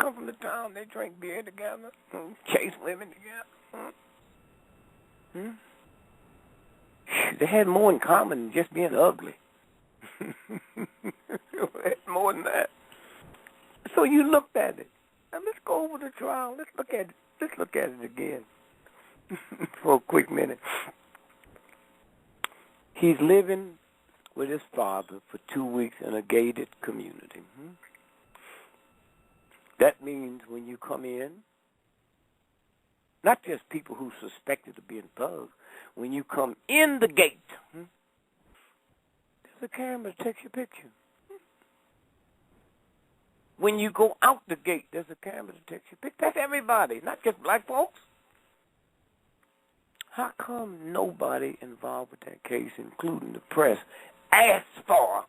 come from the town, they drink beer together, chase women together. They had more in common than just being ugly. They had more than that. So you looked at it. Now let's go over the trial. Let's look at it. Let's look at it again for a quick minute. He's living with his father for 2 weeks in a gated community. That means when you come in, not just people who suspected of being thugs, when you come in the gate, there's a camera that takes your picture. When you go out the gate, there's a camera that takes your picture. That's everybody, not just black folks. How come nobody involved with that case, including the press, asked for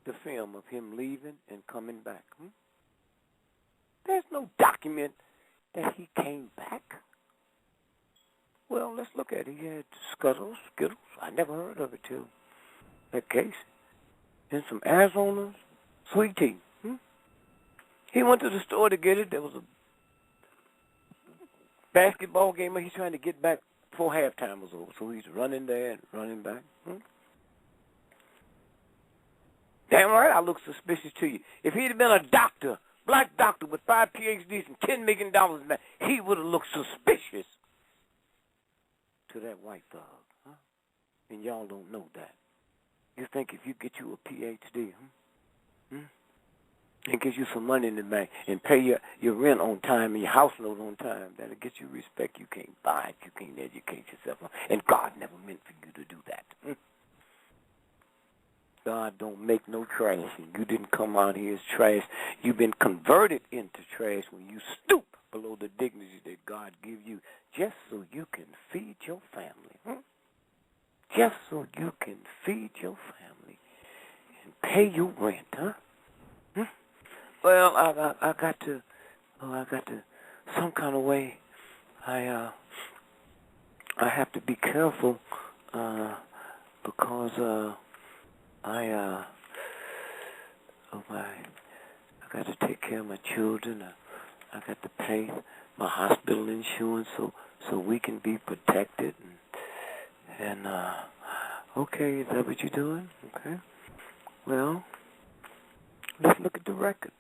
the film of him leaving and coming back? There's no document that he came back. Well, let's look at it. He had Skittles. I never heard of it till that case. And some Arizona sweet tea. He went to the store to get it. There was a basketball game where he's trying to get back before halftime was over. So he's running there and running back. Damn right I look suspicious to you. If he'd have been a doctor, black doctor with 5 PhDs and $10 million in that, he would have looked suspicious to that white thug. And y'all don't know that. You think if you get you a PhD, and get you some money in the bank and pay your rent on time and your house note on time, that'll get you respect you can't buy if you can't educate yourself. And God never meant for you to do that. God don't make no trash, and you didn't come out here as trash. You've been converted into trash when you stoop below the dignity that God give you just so you can feed your family. Just so you can feed your family and pay your rent, Well, I got to, some kind of way, I have to be careful, because, I got to take care of my children. I got to pay my hospital insurance so we can be protected. And okay, is that what you're doing? Okay. Well, let's look at the record.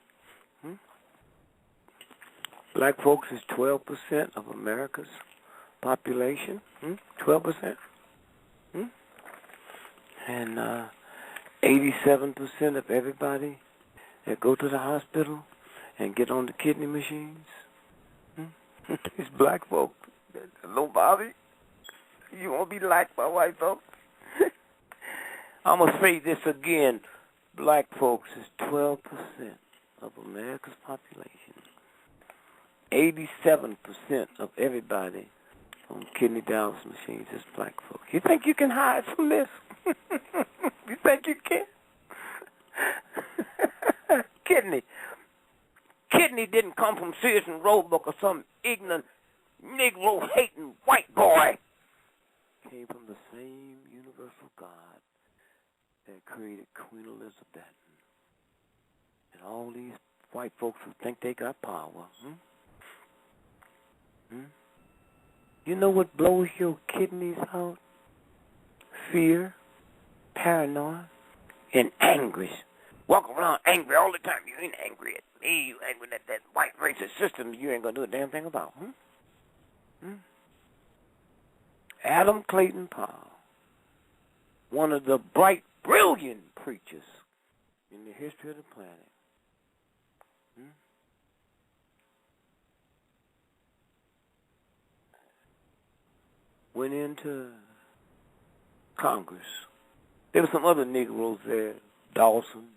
Black folks is 12% of America's population. 12%. And 87% of everybody that go to the hospital and get on the kidney machines. It's black folks. Hello, Bobby. You won't be liked by white folks. I'm going to say this again. Black folks is 12% of America's population. 87% of everybody on kidney dialysis machines is black folks. You think you can hide from this? You think you can? Kidney didn't come from Sears and Roebuck or some ignorant, Negro-hating white boy. It came from the same universal God that created Queen Elizabeth. And all these white folks who think they got power. You know what blows your kidneys out? Fear, paranoia, and anguish. Walk around angry all the time. You ain't angry at me. You angry at that white racist system you ain't going to do a damn thing about. Adam Clayton Powell, one of the bright, brilliant preachers in the history of the planet. Went into Congress. There were some other Negroes there, Dawson,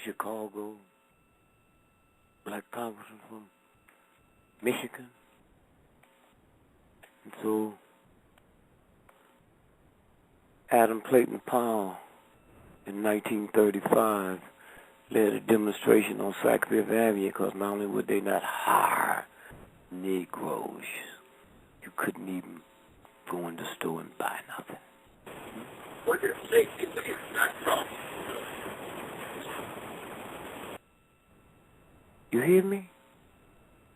Chicago, black congressman from Michigan. And so Adam Clayton Powell in 1935 led a demonstration on Sac Fifth Avenue because not only would they not hire Negroes, you couldn't even go in the store and buy nothing. What you're saying is not wrong. You hear me?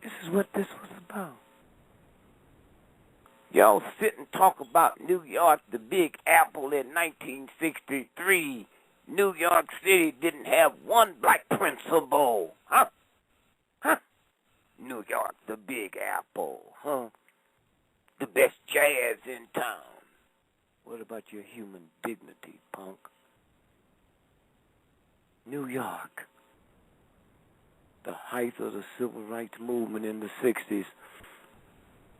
This is what this was about. Y'all sit and talk about New York, the Big Apple in 1963. New York City didn't have one black principal. Huh? Huh? New York, the Big Apple. Huh? The best jazz in town. What about your human dignity, punk? New York, the height of the civil rights movement in the 60s,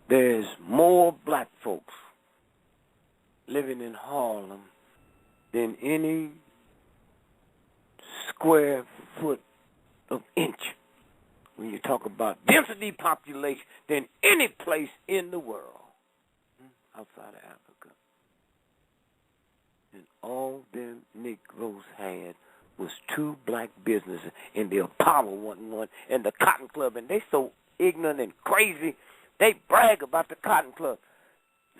there's more black folks living in Harlem than any square foot of inch, when you talk about density population, than any place in the world outside of Africa. And all them Negroes had was 2 black businesses, and the Apollo wasn't one, and the Cotton Club, and they so ignorant and crazy, they brag about the Cotton Club.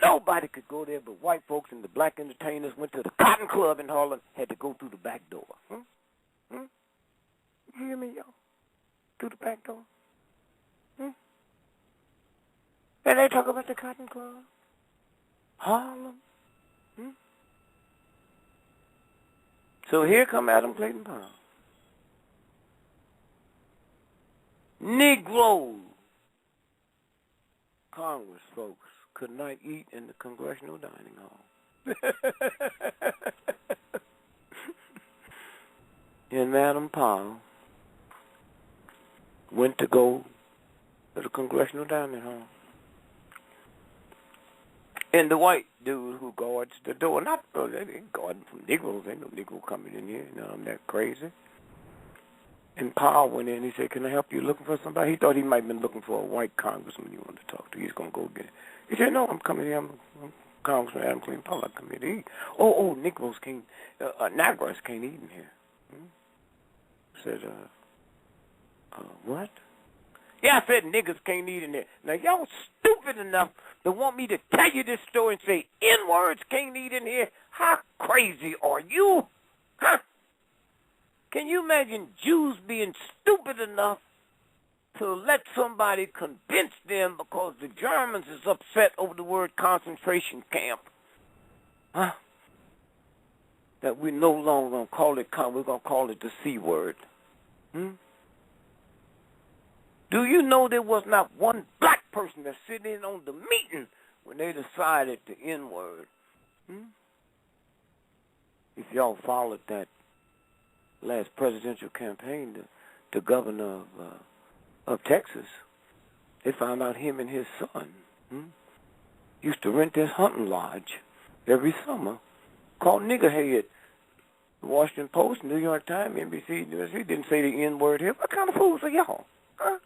Nobody could go there but white folks, and the black entertainers went to the Cotton Club in Harlem, had to go through the back door. You hear me, y'all? Through the back door? And they talk about the Cotton Club? Harlem? So here come Adam Clayton Powell. Negro Congress folks could not eat in the Congressional Dining Hall. And Adam Powell went to go to the Congressional Dining Hall. And the white dude who guards the door, they ain't guarding from Negroes, ain't no Negro coming in here, I'm that crazy. And Powell went in, he said, can I help you looking for somebody? He thought he might have been looking for a white congressman he wanted to talk to. He's going to go get it. He said, no, I'm coming here, I'm Congressman Adam Clayton Powell, I come here to eat. Oh, Negroes can't, Negroes can't eat in here. Said, what? Yeah, I said niggas can't eat in there. Now, y'all stupid enough to want me to tell you this story and say N-words can't eat in here? How crazy are you? Huh? Can you imagine Jews being stupid enough to let somebody convince them because the Germans is upset over the word concentration camp? Huh? That we're no longer going to call it, we're going to call it the C word. Do you know there was not one black person that sit in on the meeting when they decided the N-word? If y'all followed that last presidential campaign, the governor of Texas, they found out him and his son used to rent this hunting lodge every summer called Niggerhead. The Washington Post, New York Times, NBC, didn't say the N-word here. What kind of fools are y'all? Huh?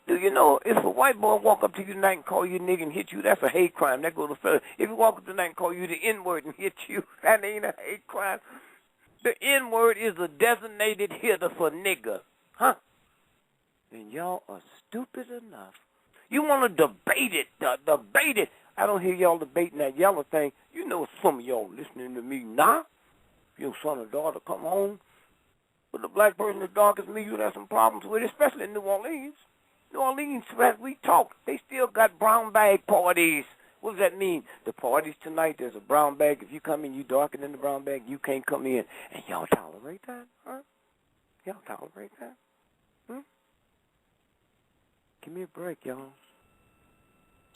Do you know if a white boy walk up to you tonight and call you a nigga and hit you, that's a hate crime. That goes to federal. If he walk up tonight and call you the N-word and hit you, that ain't a hate crime. The N-word is a designated hitter for nigger. Huh? And y'all are stupid enough. You want to debate it, debate it. I don't hear y'all debating that yellow thing. You know some of y'all listening to me now. If your son or daughter come home with a black person as dark as me, you'd have some problems with it, especially in New Orleans. New Orleans, as we talk, they still got brown bag parties. What does that mean? The parties tonight, there's a brown bag. If you come in, you darker than the brown bag, you can't come in. And y'all tolerate that? Huh? Y'all tolerate that? Give me a break, y'all.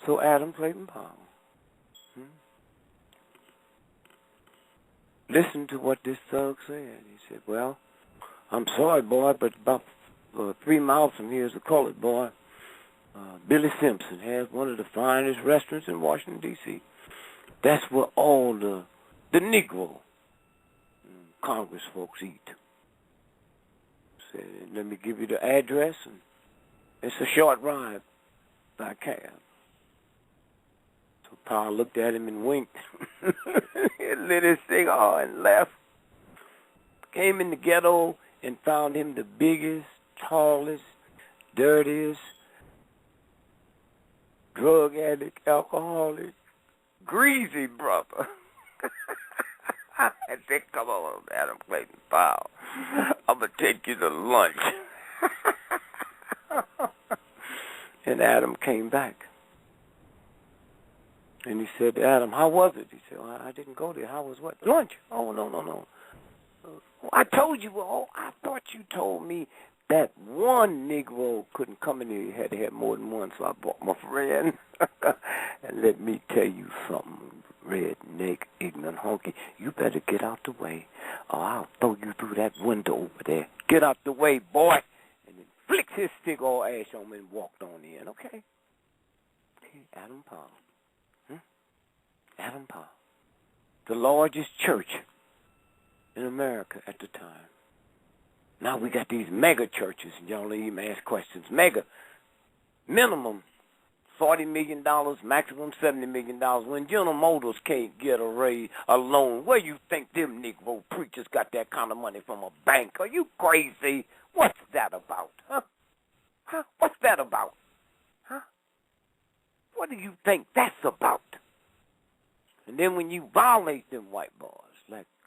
So Adam Clayton Powell. Listen to what this thug said. He said, well, I'm sorry, boy, but about 3 miles from here is a colored boy. Billy Simpson has one of the finest restaurants in Washington, D.C. That's where all the Negro Congress folks eat. Said, let me give you the address, and it's a short ride by cab. So Powell looked at him and winked. He lit his cigar and left. Came in the ghetto and found him the biggest, tallest, dirtiest, drug addict, alcoholic, greasy brother. I said, come on, Adam Clayton Powell. I'm going to take you to lunch. And Adam came back. And he said, Adam, how was it? He said, well, I didn't go there. How was what? Lunch. Oh, no. I told you. Oh, I thought you told me that one Negro couldn't come in here. He had to have more than one, so I brought my friend. And let me tell you something, redneck, ignorant honky. You better get out the way, or I'll throw you through that window over there. Get out the way, boy. And then flicked his stick all ash on me and walked on in, okay? Adam Powell. Adam Powell. The largest church in America at the time. Now we got these mega churches, and y'all even ask questions. Mega, minimum $40 million, maximum $70 million. When General Motors can't get a loan, where you think them Negro preachers got that kind of money from a bank? Are you crazy? What's that about? Huh? What's that about? Huh? What do you think that's about? And then when you violate them white boys,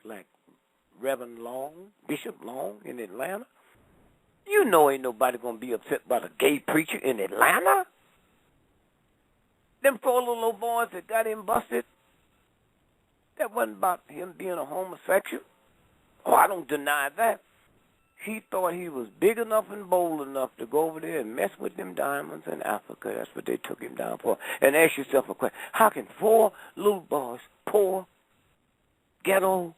like Reverend Long, Bishop Long in Atlanta, you know ain't nobody going to be upset about a gay preacher in Atlanta. Them 4 little old boys that got him busted, that wasn't about him being a homosexual. Oh, I don't deny that. He thought he was big enough and bold enough to go over there and mess with them diamonds in Africa. That's what they took him down for. And ask yourself a question. How can 4 little boys, poor, ghetto,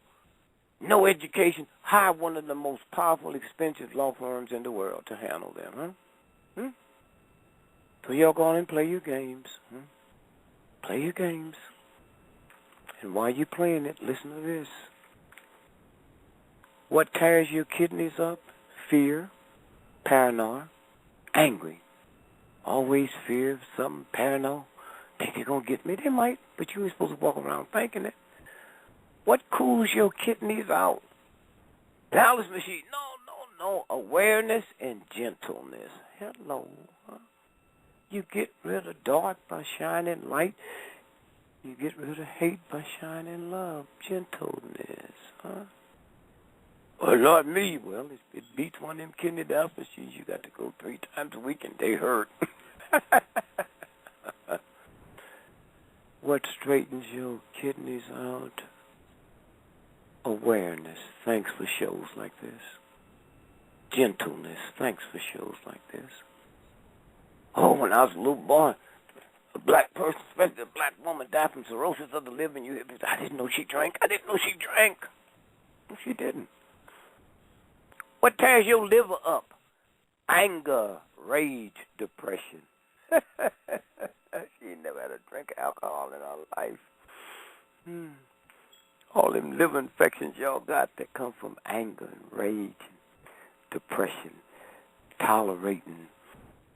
no education, hire one of the most powerful, expensive law firms in the world to handle them, huh? So y'all go on and play your games. Play your games. And while you're playing it, listen to this. What tears your kidneys up? Fear, paranoia, angry. Always fear of something, paranoia. Think they're going to get me? They might, but you ain't supposed to walk around thinking it. What cools your kidneys out? Balance machine. No. Awareness and gentleness. Hello. Huh? You get rid of dark by shining light. You get rid of hate by shining love. Gentleness. Huh? Well, not me. Well, it beats one of them kidney dialysis machines. You got to go 3 times a week and they hurt. What straightens your kidneys out? Awareness. Thanks for shows like this. Gentleness. Thanks for shows like this. Oh, when I was a little boy, a black person, especially a black woman, died from cirrhosis of the liver, and you hear people, I didn't know she drank. No, she didn't. What tears your liver up? Anger, rage, depression. She never had a drink of alcohol in her life. All them liver infections y'all got that come from anger and rage and depression, tolerating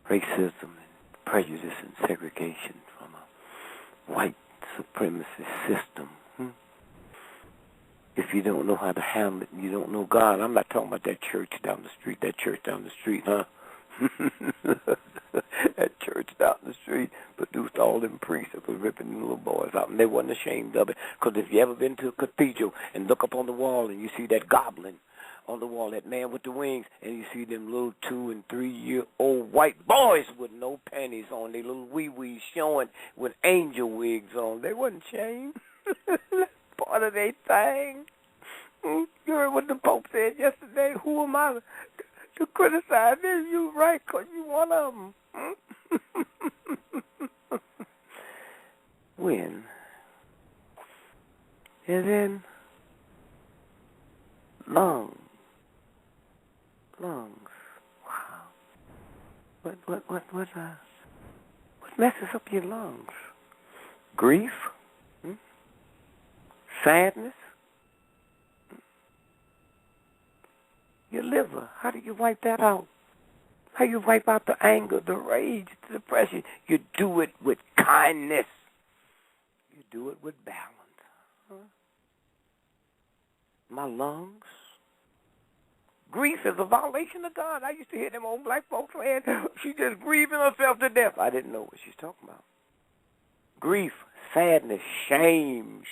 racism and prejudice and segregation from a white supremacist system. If you don't know how to handle it and you don't know God, I'm not talking about that church down the street, huh? That church down the street produced all them priests that was ripping them little boys out, and they wasn't ashamed of it. Because if you ever been to a cathedral and look up on the wall and you see that goblin on the wall, that man with the wings, and you see them little 2- and 3-year-old white boys with no panties on, they little wee-wees showing with angel wigs on, they wasn't ashamed. Part of their thing. You heard what the Pope said yesterday? Who am I to criticize them? You right, because you one of them. When? And then lungs. Wow. What messes up your lungs? Grief? Sadness? Your liver, how do you wipe that out? How you wipe out the anger, the rage, the depression? You do it with kindness. You do it with balance. Huh? My lungs? Grief is a violation of God. I used to hear them old black folks saying, she's just grieving herself to death. I didn't know what she's talking about. Grief, sadness, shame.